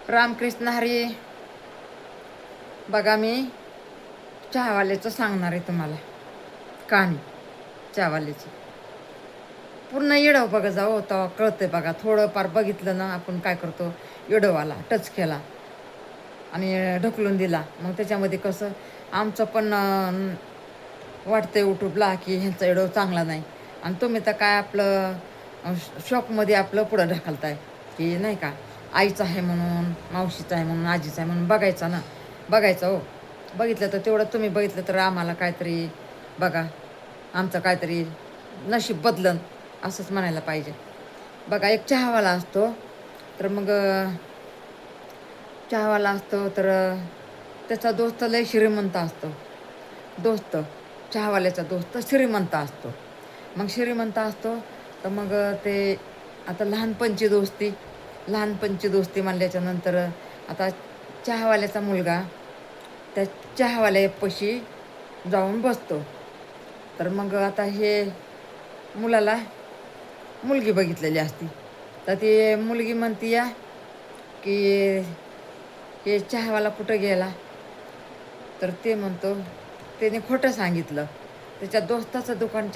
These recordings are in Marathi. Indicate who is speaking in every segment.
Speaker 1: रामकृष्ण हरी. बघा, मी चहावाल्याचं सांगणार आहे तुम्हाला कहाणी. चहावाल्याची पूर्ण येडव बघा, जाऊ तेव्हा कळतंय. बघा, थोडंफार बघितलं ना आपण काय करतो, येडवाला टच केला आणि ढकलून दिला. मग त्याच्यामध्ये कसं आमचं पण वाटतंय यूट्यूबला की ह्यांचा येडव चांगला नाही, आणि तुम्ही तर काय आपलं शॉपमध्ये आपलं पुढं ढकलताय की नाही का, आईचं आहे म्हणून, मावशीचं आहे म्हणून, आजीचं आहे म्हणून बघायचं ना. बघायचं हो. बघितलं तर तेवढं तुम्ही बघितलं तर आम्हाला काहीतरी बघा, आमचं काहीतरी नशीब बदलन असंच म्हणायला पाहिजे. बघा, एक चहावाला असतो. तर मग चहावाला असतो तर त्याचा दोस्त लय श्रीमंत असतो. दोस्त, चहावाल्याचा दोस्त श्रीमंत असतो. मग श्रीमंत असतो तर मग ते आता लहानपणची दोस्ती म्हणल्याच्या नंतर आता चहावाल्याचा मुलगा त्या चहावाल्यापाशी जाऊन बसतो. तर मग आता हे मुलाला मुलगी बघितलेली असती. तर ती मुलगी म्हणती या की हे चहावाला कुठं गेला. तर ते म्हणतो त्याने खोटं सांगितलं, त्याच्या दोस्ताचं दुकान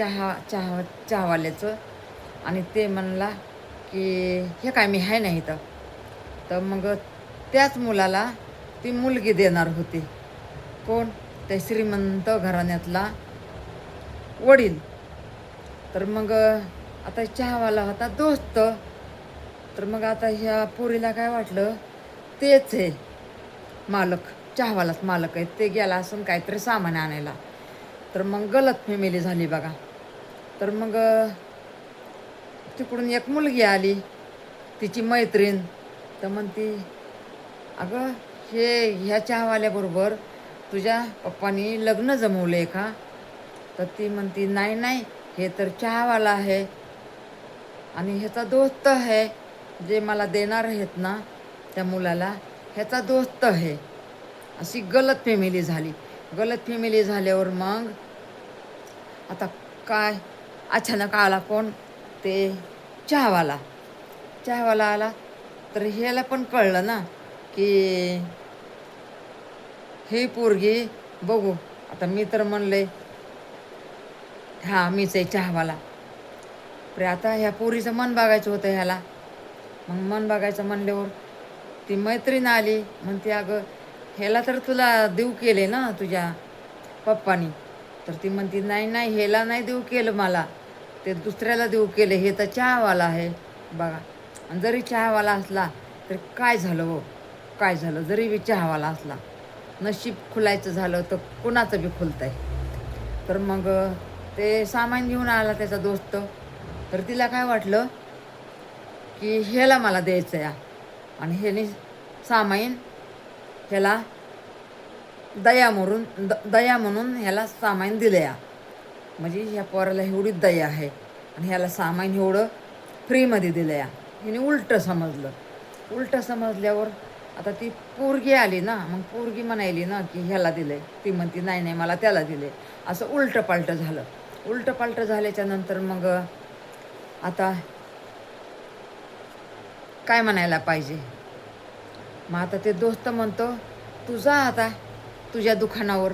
Speaker 1: चहावाल्याचं. आणि ते म्हणला की हे काय, मी आहे नाही इथं. तर मग त्याच मुलाला ती मुलगी देणार होती. कोण? त्या श्रीमंत घराण्यातला वडील. तर मग आता चहावाला होता दोस्त. तर मग आता ह्या पोरीला काय वाटलं, तेच आहे मालक, चहावालाच मालक आहे. ते गेला असून काहीतरी सामान आणायला. तर मग गलत फॅमिली झाली बघा. तर मग तिकडून एक मुलगी आली, तिची मैत्रीण. तर म्हणती, अगं ह्या चहावाल्याबरोबर तुझ्या पप्पानी लग्न जमवले का? तर ती म्हणती, नाही नाही, हे तर चहावाला आहे आणि ह्याचा दोस्त आहे, जे मला देणार आहेत ना त्या मुलाला, ह्याचा दोस्त आहे. अशी गलत फॅमिली झाली. गलत फॅमिली झाल्यावर मग आता काय, अचानक आला कोण? ते चहावाला. चहावाला आला तर ह्याला पण कळलं ना की ही पोरगी बघू. आता मी तर म्हणले हां मीच आहे चहावाला. तर आता ह्या पोरीचं मन बघायचं होतं ह्याला. मग मन बघायचं म्हणल्यावर ती मैत्रीण आली, म्हणते, अगं ह्याला तर तुला देऊ केले ना तुझ्या पप्पानी. तर ती म्हणती, नाही नाही, ह्याला नाही देऊ केलं मला, ते दुसऱ्याला देऊ केलं, हे तर चहावाला आहे बघा. आणि जरी चहावाला असला तर काय झालं हो, काय झालं, जरी बी चहावाला असला, नशीब खुलायचं झालं तर कुणाचं बी खुलतंय. तर मग ते सामान घेऊन आला त्याचा दोस्त. तर तिला काय वाटलं की ह्याला मला द्यायचं या, आणि ह्याने सामान ह्याला दया म्हणून ह्याला सामान दिलं या. म्हणजे ह्या पोराला एवढी दया आहे आणि ह्याला सामान एवढं फ्रीमध्ये दिलं या. हिने उलटं समजलं. उलटं समजल्यावर आता ती पोरगी आली ना, मग पोरगी म्हणायली ना की ह्याला दिलंय. ती म्हणती, नाही नाही, मला त्याला दिले. असं उलटं पालटं झालं. उलटं पालटं झाल्याच्या नंतर मग आता काय म्हणायला पाहिजे. मग आता ते दोस्त म्हणतो, तू जा आता तुझ्या दुकानावर.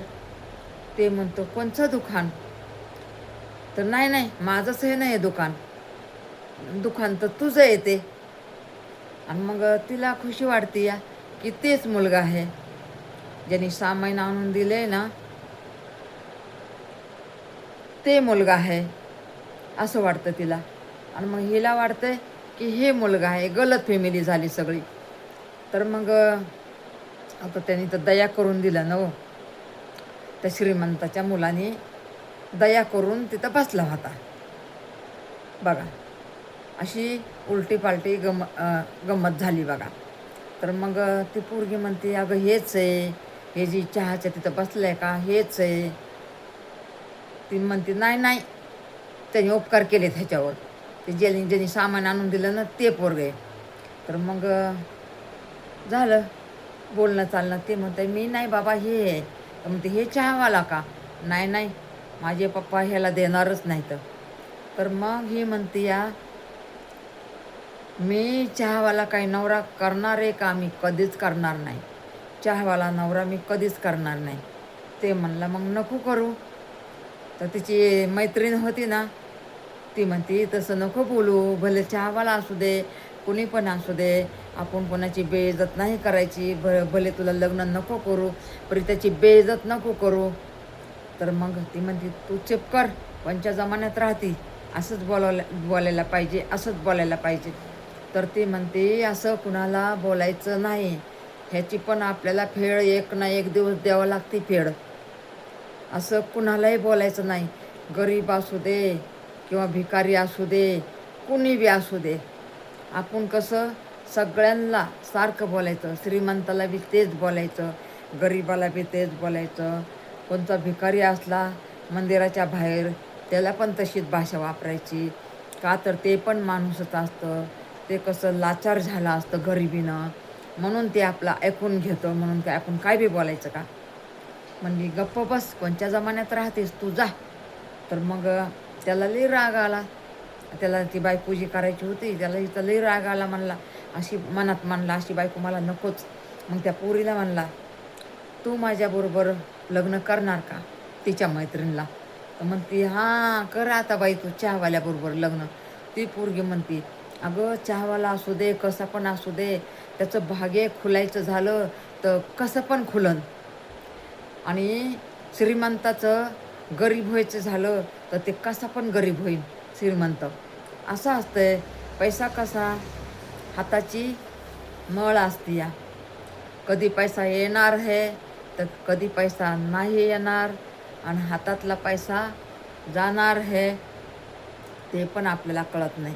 Speaker 1: ते म्हणतो, कोणचं दुकान? तर नाही नाही, माझंच हे नाही दुकान, दुकान तर तुझं येते. आणि मग तिला खुशी वाटते या की तेच मुलगा आहे ज्यांनी सामान आणून दिले ना, ते मुलगा आहे असं वाटतं तिला. आणि मग हिला वाटतंय की हे मुलगा आहे. गलत फॅमिली झाली सगळी. तर मग आता त्यांनी तर दया करून दिलं ना हो. त्या श्रीमंताच्या मुलाने दया करून तिथं बसला होता बघा. अशी उलटी पालटी गंमत झाली बघा. तर मग ती पोरगी म्हणते, अगं हेच आहे, हे जी चहाच्या तिथं बसलं आहे का, हेच आहे. ती म्हणते, नाही नाही, त्यांनी उपकार केले ह्याच्यावर, ते ज्यांनी सामान आणून दिलं ना ते पोरगे. तर मग झालं बोलणं चालणं. ते म्हणते, मी नाही बाबा, हे आहे. तर म्हणते, हे चहावाला का? नाही नाही, माझे पप्पा ह्याला देणारच नाही. तर मग ही म्हणते, या मी चहावाला काही नवरा करणार आहे का? मी कधीच करणार नाही. चहावाला नवरा मी कधीच करणार नाही. ते म्हणलं मग नको करू. तर तिची मैत्रीण होती ना, ती म्हणते तसं नको बोलू, भले चहावाला असू दे, कुणी पण असू दे, आपण कोणाची बेइज्जत नाही करायची. भले तुला लग्न नको करू, पण त्याची बेइज्जत नको करू. तर मग ती म्हणते तू चुप कर, कोणच्या जमान्यात राहती, असंच बोलायला पाहिजे, असंच बोलायला पाहिजे. तर ती म्हणते असं कुणाला बोलायचं नाही, ह्याची पण आपल्याला फेड एक ना एक दिवस द्यावं लागते फेड. असं कुणालाही बोलायचं नाही, गरीब असू दे किंवा भिकारी असू दे, कुणी बी असू दे. आपण कसं सगळ्यांना सारखं बोलायचं, श्रीमंताला बी तेच बोलायचं, गरीबाला बी तेच बोलायचं. कोणता भिकारी असला मंदिराच्या बाहेर, त्याला पण तशीच भाषा वापरायची. का तर ते पण माणूसच असतं, ते कसं लाचार झालं असतं गरिबीनं, म्हणून ते आपलं ऐकून घेतं. म्हणून काय आपण काय बी बोलायचं का? म्हणली गप्प बस, कोणत्या जमान्यात राहतेस तू, जा. तर मग त्याला लई राग आला. त्याला ती बायको जी करायची होती, त्याला इथं लई राग आला. म्हणला अशी मनात म्हणला अशी बायको मला नकोच. मग त्या पोरीला म्हणला तू माझ्याबरोबर लग्न करणार का? तिच्या मैत्रिणीला. तर म्हणती हां कर आता बाई तू चहावाल्याबरोबर लग्न. ती पोरगी म्हणती अगं चहावाला असू दे, कसं पण असू दे, त्याचं भाग्य खुलायचं झालं तर कसं पण खुलन. आणि श्रीमंताचं गरीब व्हायचं झालं तर ते कसा पण गरीब होईल श्रीमंत. असं असतंय. पैसा कसा हाताची मळ असते या. कधी पैसा येणार आहे तर कधी पैसा नाही येणार, आणि हातातला पैसा जाणार आहे ते पण आपल्याला कळत नाही.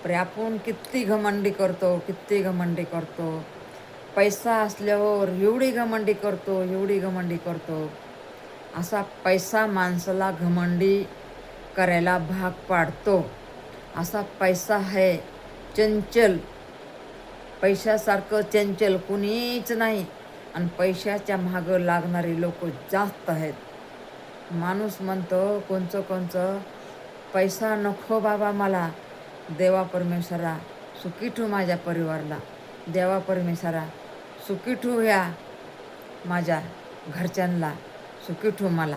Speaker 1: पण आपण किती घमंडी करतो, किती घमंडी करतो. पैसा असल्यावर एवढी घमंडी करतो, एवढी घमंडी करतो. असा पैसा माणसाला घमंडी करायला भाग पाडतो. असा पैसा आहे चंचल, पैशासारखं चंचल कुणीच नाही. आणि पैशाच्या मागं लागणारे लोक जास्त आहेत. माणूस म्हणतो कोणचं पैसा नको बाबा मला, देवा परमेश्वरा सुखी ठेव माझ्या परिवाराला, देवा परमेश्वरा सुखी ठेव ह्या माझ्या घरच्यांना, सुखी ठेव मला.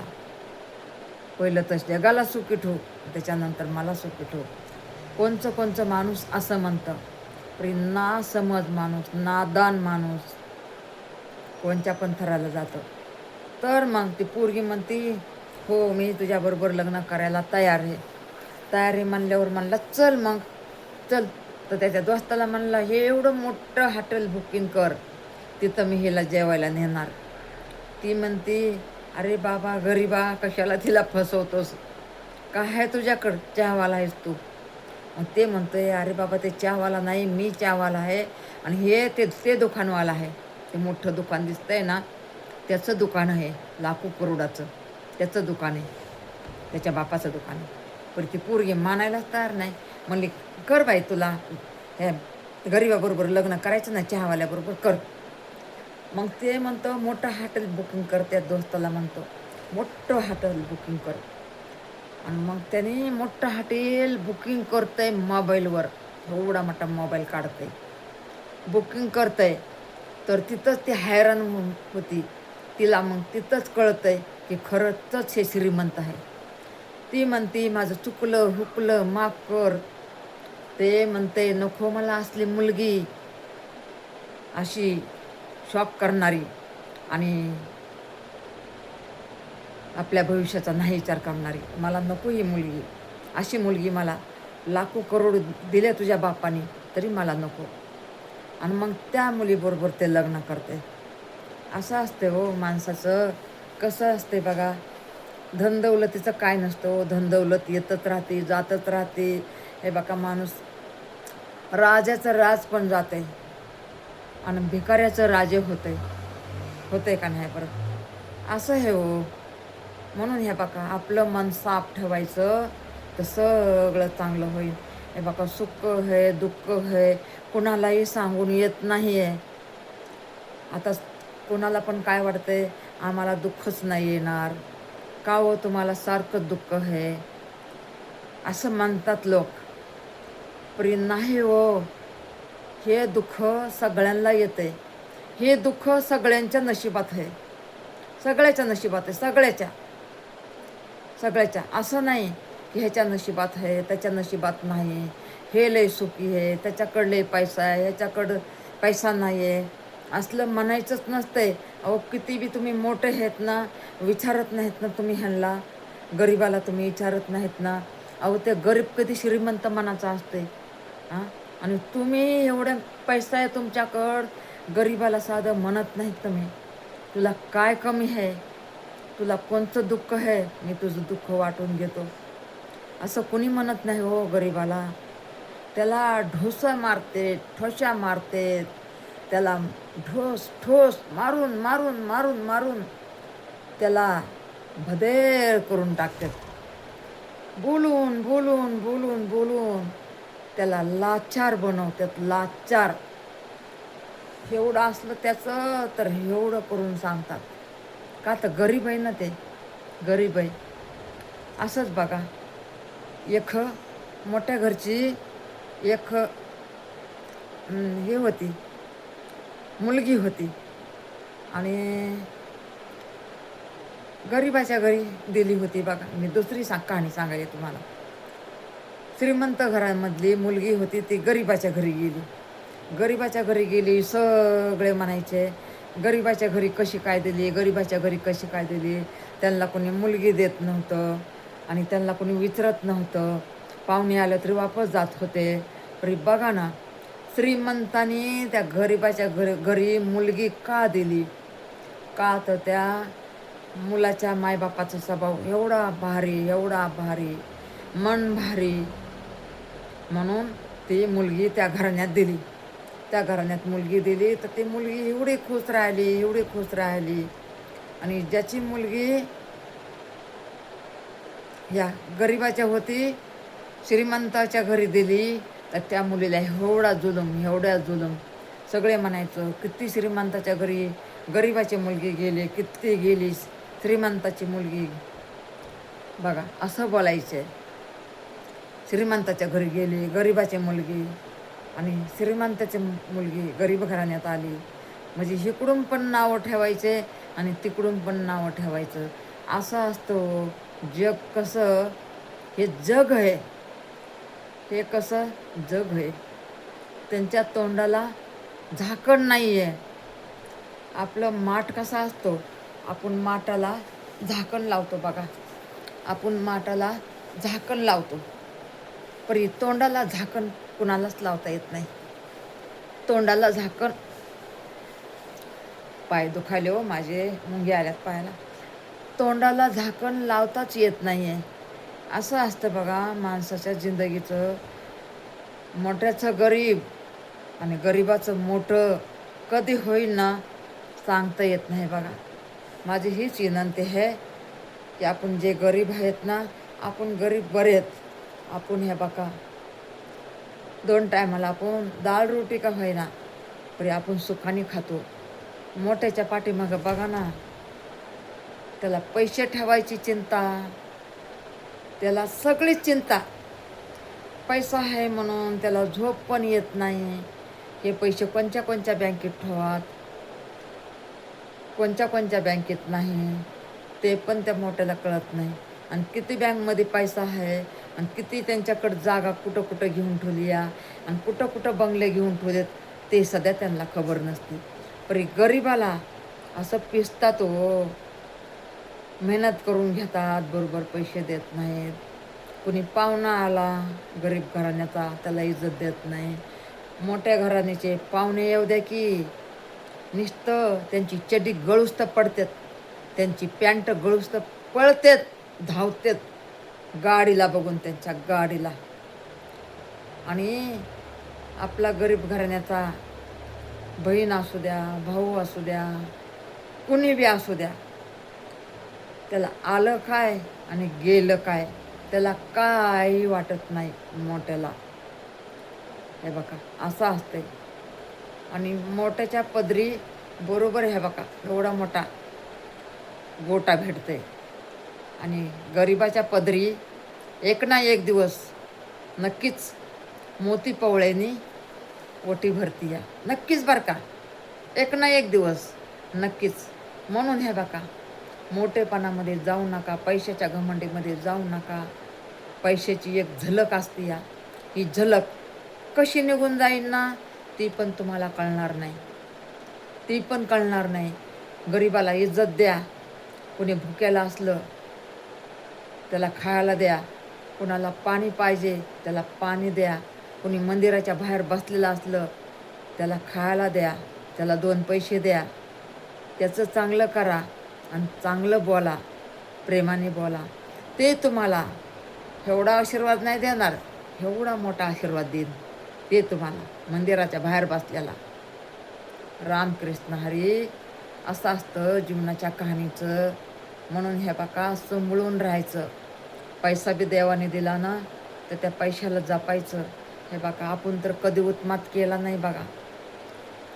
Speaker 1: पहिलं तर जगाला सुखी ठेव, त्याच्यानंतर मला सुखी ठेव. कोणचं माणूस असं म्हणतं. ना समज माणूस, नादान माणूस कोणत्या पण थराला जातं. तर मग ती पोरगी म्हणती हो मी तुझ्याबरोबर लग्न करायला तयार आहे. तयार आहे म्हणल्यावर म्हणला चल मग चल. तर त्याच्या दोस्ताला म्हणला हे एवढं मोठं हॉटेल बुकिंग कर, तिथं मी हिला जेवायला नेणार. ती म्हणती अरे बाबा गरीबा कशाला तिला फसवतोस, काय आहे तुझ्याकडं, चहावाला आहेस तू. मग ते म्हणतोय अरे बाबा ते चहावाला नाही, मी चहावाला आहे. आणि हे ते दुकानवाला आहे, ते मोठं दुकान दिसतंय ना, त्याचं दुकान आहे लाखो करोडाचं, त्याचं दुकान आहे, त्याच्या बापाचं दुकान आहे. पण ती पोरगी मानायलाच तयार नाही. म्हणली कर बाई तुला ह्या गरीबाबरोबर लग्न करायचं ना, चहावाल्याबरोबर कर. मग ते म्हणतं मोठं हॉटेल बुकिंग कर, त्या दोस्ताला म्हणतो मोठं हॉटेल बुकिंग कर. आणि मग त्याने मोठं हॉटेल बुकिंग करतंय मोबाईलवर, एवढा मोठा मोबाईल काढतंय, बुकिंग करतंय. तर तिथंच ती हैराण होती. तिला मग तिथंच कळतंय की खरंच हे श्रीमंत आहे. ती म्हणती माझं चुकलं हुकलं माफ कर. ते म्हणते नको मला असली मुलगी, अशी शॉक करणारी आणि आपल्या भविष्याचा नाही विचार करणारी, मला नको ही मुलगी. अशी मुलगी मला लाखो करोड दिल्या तुझ्या बापाने तरी मला नको. आणि मग त्या मुलीबरोबर ते लग्न करते. असं असते हो माणसाचं. कसं असते बघा, धनदौलतीचं काय नसतं. धनदौलत येतच राहते जातच राहते. हे बघा माणूस राजाचं राज पण जाते आणि भिकाऱ्याचं राजे होते का नाही बरं. असं हे हो. म्हणून हे बघा आपलं मन साफ ठेवायचं तर सगळं चांगलं होईल. हे बघा सुख आहे दुःख आहे कुणालाही सांगून येत नाही आहे. आता कोणाला पण काय वाटतंय आम्हाला दुःखच नाही येणार का हो, तुम्हाला सारखं दुःख आहे असं म्हणतात लोक. परी नाही हो. हे दुःख सगळ्यांना येते. हे दुःख सगळ्यांच्या नशिबात आहे. सगळ्याच्या नशिबात आहे. सगळ्याच्या असं नाही की ह्याच्या नशिबात आहे त्याच्या नशिबात नाही. हे लय सुखी आहे त्याच्याकडं लय पैसा आहे ह्याच्याकडं पैसा नाही आहे असलं म्हणायचंच नसतंय. अहो किती बी तुम्ही मोठे आहेत ना, विचारत नाहीत ना तुम्ही ह्यांना. गरीबाला तुम्ही विचारत नाहीत ना. अहो ते गरीब कधी श्रीमंत मनाचा असते हां. आणि तुम्ही एवढा पैसा आहे तुमच्याकडं, गरीबाला साधं म्हणत नाहीत तुम्ही. तुला काय कमी आहे, तुला कोणतं दुःख आहे, मी तुझं दुःख वाटून घेतो, असं कोणी म्हणत नाही हो गरीबाला. त्याला ढोसा मारते, ठोशा मारते, त्याला ढोस ठोस मारून मारून मारून मारून त्याला भदेर करून टाकतात. बोलून बोलून बोलून बोलून त्याला लाचार बनवतात. लाचार एवढं असलं त्याचं तर एवढं करून सांगतात. का तर गरीब आहे ना, ते गरीब आहे. असंच बघा, एक मोठ्या घरची एक हे होती, मुलगी होती आणि गरीबाच्या घरी दिली होती बघा. मी दुसरी कहाणी सांगायला तुम्हाला. श्रीमंत घरामधली मुलगी होती, ती गरीबाच्या घरी गेली. गरीबाच्या घरी गेली, सगळे म्हणायचे गरीबाच्या घरी कशी काय दिली, गरीबाच्या घरी कशी काय दिली. त्यांना कोणी मुलगी देत नव्हतं आणि त्यांना कोणी विचारत नव्हतं. पाहुणे आलं तरी वापस जात होते. तरी बघा ना, श्रीमंतानी त्या गरीबाच्या घरी मुलगी का दिली? का तर त्या मुलाच्या मायबापाचा स्वभाव एवढा भारी, मन भारी, म्हणून ती मुलगी त्या घराण्यात दिली. त्या घराण्यात मुलगी दिली तर ती मुलगी एवढी खुश राहिली. आणि ज्याची मुलगी या गरीबाच्या होती, श्रीमंताच्या घरी दिली, तर त्या मुलीला एवढा जुलूम. सगळे म्हणायचं किती श्रीमंताच्या घरी गरीबाची मुलगी गेली, किती गेली श्रीमंताची मुलगी. बघा असं बोलायचे. श्रीमंताच्या घरी गेली गरीबाची मुलगी आणि श्रीमंताची मुलगी गरीब घराण्यात आली, म्हणजे इकडून पण नावं ठेवायचे आणि तिकडून पण नावं ठेवायचं. असं असतं जग. कसं हे जग आहे, हे कसं जग आहे. त्यांच्या तोंडाला झाकण नाही आहे. आपलं माठ कसा असतो, आपण माठाला झाकण लावतो बघा. आपण माठाला झाकण लावतो, परी तोंडाला झाकण कुणालाच लावता येत नाही. तोंडाला झाकण. पाय दुखायले हो माझे, मुंग्या आल्यात पायाला. तोंडाला झाकण लावताच येत नाही आहे. असं असतं बघा माणसाच्या जिंदगीचं. मोठ्याचं गरीब आणि गरीबाचं मोठं कधी होईल ना, सांगता येत नाही बघा. माझी हीच विनंती आहे की आपण जे गरीब आहेत ना, आपण गरीब बरे आहेत. आपण हे बघा 2 टायमाला आपण डाळ रोटी का होईना तरी आपण सुखाने खातो. मोठ्याच्या पाठीमागं बघा ना, त्याला पैसे ठेवायची चिंता, त्याला सगळीच चिंता. पैसा आहे म्हणून त्याला झोप पण येत नाही. हे पैसे कोणत्या बँकेत ठेवात, कोणत्या बँकेत नाही, ते पण त्या मोठ्याला कळत नाही. आणि किती बँकमध्ये पैसा आहे आणि किती त्यांच्याकडं जागा कुठं घेऊन ठेवली या आणि कुठं बंगले घेऊन ठेवलेत, ते सध्या त्यांना खबर नसते. पण गरीबाला असं पिसतात हो. मेहनत करून घेतात, बरोबर पैसे देत नाहीत. कुणी पाहुणा आला गरीब घराण्याचा, त्याला इज्जत देत नाही. मोठ्या घराण्याचे पाहुणे येऊ द्या की नुसतं त्यांची चड्डी गळूस तर पडतात, त्यांची पॅन्ट गळूस तर पळतात, धावतात गाडीला बघून, त्यांच्या गाडीला. आणि आपला गरीब घराण्याचा बहीण असू द्या, भाऊ असू द्या, कुणी बी असू द्या, त्याला आलं काय आणि गेलं काय त्याला काही वाटत नाही मोठ्याला. हे बघा असं असतंय. आणि मोठ्याच्या पदरी बरोबर हे बघा एवढा मोठा गोटा भेटते आणि गरीबाच्या पदरी एक ना एक दिवस नक्कीच मोती पवळ्यानी ओटी भरती या नक्कीच बरं का, एक ना एक दिवस नक्कीच. म्हणून हे बघा, मोठेपणामध्ये जाऊ नका, पैशाच्या घमंडीमध्ये जाऊ नका. पैशाची एक झलक असते या, ही झलक कशी निघून जाईल ना ती पण तुम्हाला कळणार नाही, ती पण कळणार नाही. गरिबाला इज्जत द्या, कोणी भुक्याला असलं त्याला खायला द्या, कोणाला पाणी पाहिजे त्याला पाणी द्या, कोणी मंदिराच्या बाहेर बसलेलं असलं त्याला खायला द्या, त्याला 2 पैसे द्या, त्याचं चांगलं करा आणि चांगलं बोला, प्रेमाने बोला. ते तुम्हाला एवढा आशीर्वाद नाही देणार, एवढा मोठा आशीर्वाद देईन ते तुम्हाला मंदिराच्या बाहेर बसलेला. रामकृष्ण हरी. असं असतं जीवनाच्या कहाणीचं. म्हणून हे बघा, असं मिळून राहायचं. पैसा बी देवाने दिला ना तर त्या पैशाला जपायचं. हे बघा, आपण तर कधी उत्मात केला नाही बघा,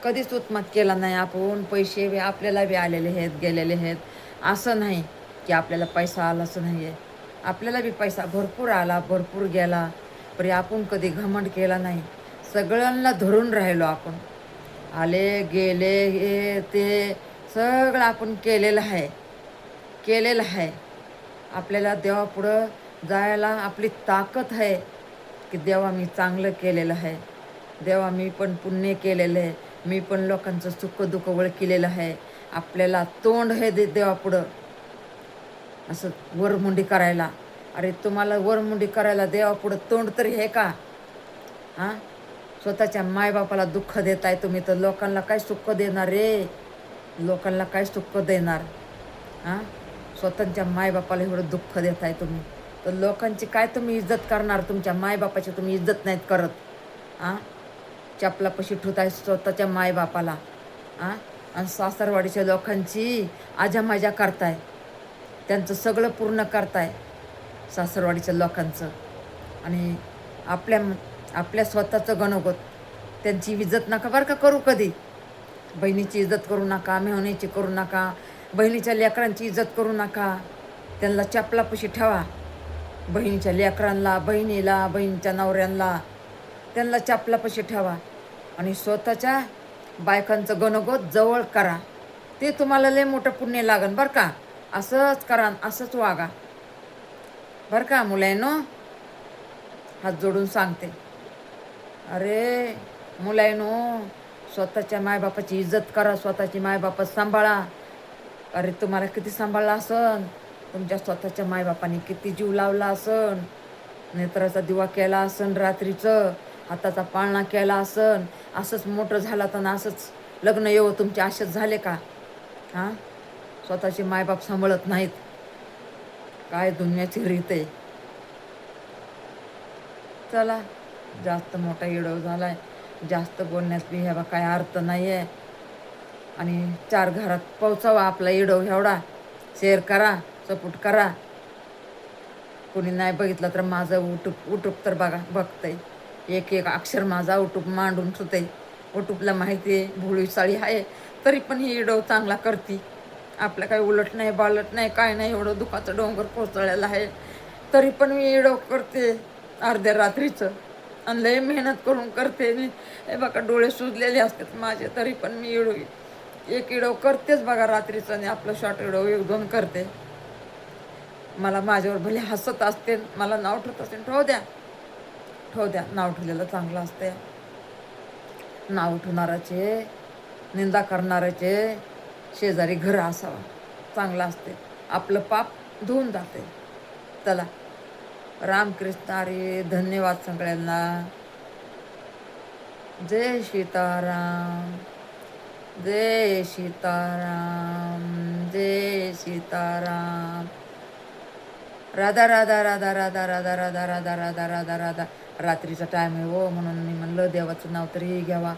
Speaker 1: कधीच उत्मात केला नाही आपण. पैसे बी आपल्याला बी आलेले आहेत, गेलेले आहेत. असं नाही की आपल्याला पैसा आलाच नाही आहे, आपल्याला बी पैसा भरपूर आला, भरपूर गेला, पण आपण कधी घमंड केला नाही. सगळ्यांना धरून राहिलो आपण. आले गेले हे ते सगळं आपण केलेलं आहे, केलेलं आहे. आपल्याला देवापुढं जायला आपली ताकद आहे की देवा मी चांगलं केलेलं आहे, देवा मी पण पुण्य केलेलं आहे, मी पण लोकांचं सुख दुःख ओळखलेलं आहे. आपल्याला तोंड आहे देवापुढं असं वरमुंडी करायला. अरे तुम्हाला वरमुंडी करायला देवापुढं तोंड तरी आहे का? हां, स्वतःच्या मायबापाला दुःख देताय तुम्ही, तर लोकांना काय सुख देणार रे? लोकांना काय सुख देणार? हां, स्वतःच्या मायबापाला एवढं दुःख देताय तुम्ही, तर लोकांची काय तुम्ही इज्जत करणार? तुमच्या मायबापाची तुम्ही इज्जत नाहीत करत. हां, चपलापाशी ठुताय स्वतःच्या मायबापाला. हां, आणि सासरवाडीच्या लोकांची आजामाजा करताय, त्यांचं सगळं पूर्ण करताय सासरवाडीच्या लोकांचं. आणि आपल्या स्वतःचं गणोगत त्यांची इज्जत नका बरं का करू कधी. बहिणीची इज्जत करू नका, मेहणीची करू नका, बहिणीच्या लेकरांची इज्जत करू नका. त्यांना चपलापाशी ठेवा, बहिणीच्या लेकरांना, बहिणीला, बहिणीच्या नवऱ्यांना त्यांना चपलापाशी ठेवा. आणि स्वतःच्या बायकांचं गणोगत जवळ करा, ते तुम्हाला लय मोठं पुण्य लागन बरं का. असंच करा, असंच वागा बरं का मुलांनो. हात जोडून सांगते, अरे मुलांनो, स्वतःच्या मायबापाची इज्जत करा, स्वतःची मायबापा सांभाळा. अरे तुम्हाला किती सांभाळला असन, तुमच्या स्वतःच्या मायबापाने किती जीव लावला असन, नेत्राचा दिवा केला असन, रात्रीचं हाताचा पाळणा केला असन. असंच मोठं झालं तर ना असंच लग्न येऊ तुमचे असेच झाले का? हां, स्वतःचे मायबाप सांभाळत नाहीत. काय दुनियाची रीत आहे. चला, जास्त मोठा इडव झालाय, जास्त बोलण्यात बी ह्या काय अर्थ नाही आहे. आणि 4 घरात पोचावा आपला इडव एवढा. शेअर करा, सपोर्ट करा. कोणी नाही बघितलं तर माझं उटूब तर बघा, बघतंय. एक एक अक्षर माझा उटूब मांडून सुते. उटूबला माहिती आहे भोळी साळी आहे, तरी पण ही इडव चांगला करती. आपलं काही उलट नाही, बालट नाही, काय नाही. एवढं दुखाचं डोंगर कोसळलेलं आहे, तरी पण मी इडव करते अर्ध्या रात्रीचं. आणि लय मेहनत करून करते मी. हे बघा, डोळे सुजलेले असतात माझे, तरी पण मी एक इडव करतेच बघा रात्रीचं. आणि आपलं शॉर्ट इडव 1-2 करते. मला माझ्यावर भले हसत असते, मला नाव ठेवत असते, ठेवू द्या, ठेवू द्या. नाव ठेवलेलं चांगलं असते. नाव ठेवणाराचे, निंदा करणाऱ्याचे शेजारी घर असावा, चांगलं असते. आपलं पाप धुवून जाते. चला, रामकृष्ण हरी. धन्यवाद सगळ्यांना. जय सीताराम, जय सीताराम, जय सीताराम. राधा राधा राधा राधा राधा राधा राधा राधा राधा राधा. रात्रीचा टाईम आहे हो, म्हणून मी म्हणलं देवाचं नाव तरी घ्यावा.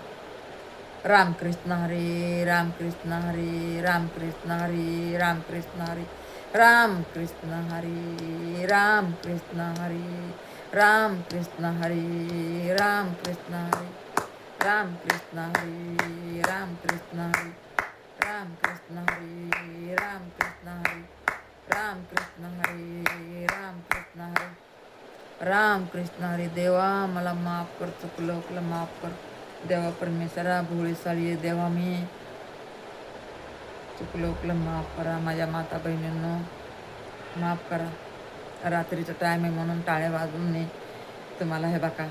Speaker 1: रामकृष्ण हरी, रामकृष्ण हरी, रामकृष्ण हरी, रामकृष्ण हरी, रामकृष्ण हरी, रामकृष्ण हरी, रामकृष्ण हरी, रामकृष्ण हरी, रामकृष्ण हरी, रामकृष्ण हरी, रामकृष्ण हरी, रामकृष्ण हरी, रामकृष्ण हरी, रामकृष्ण हरी, राम कृष्ण हरी. देवा मला माफ कर, चुकलं माफ कर. देवा परमेश्वरा भोळी साळी देवा, मी चुकलं माफ करा. माझ्या माता बहिणींनो माफ करा. रात्रीचं टाईम आहे म्हणून टाळे वाजवून मी तुम्हाला हे बघा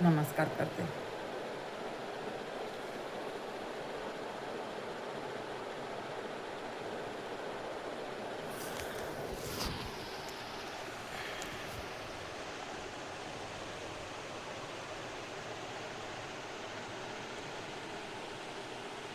Speaker 1: नमस्कार करते.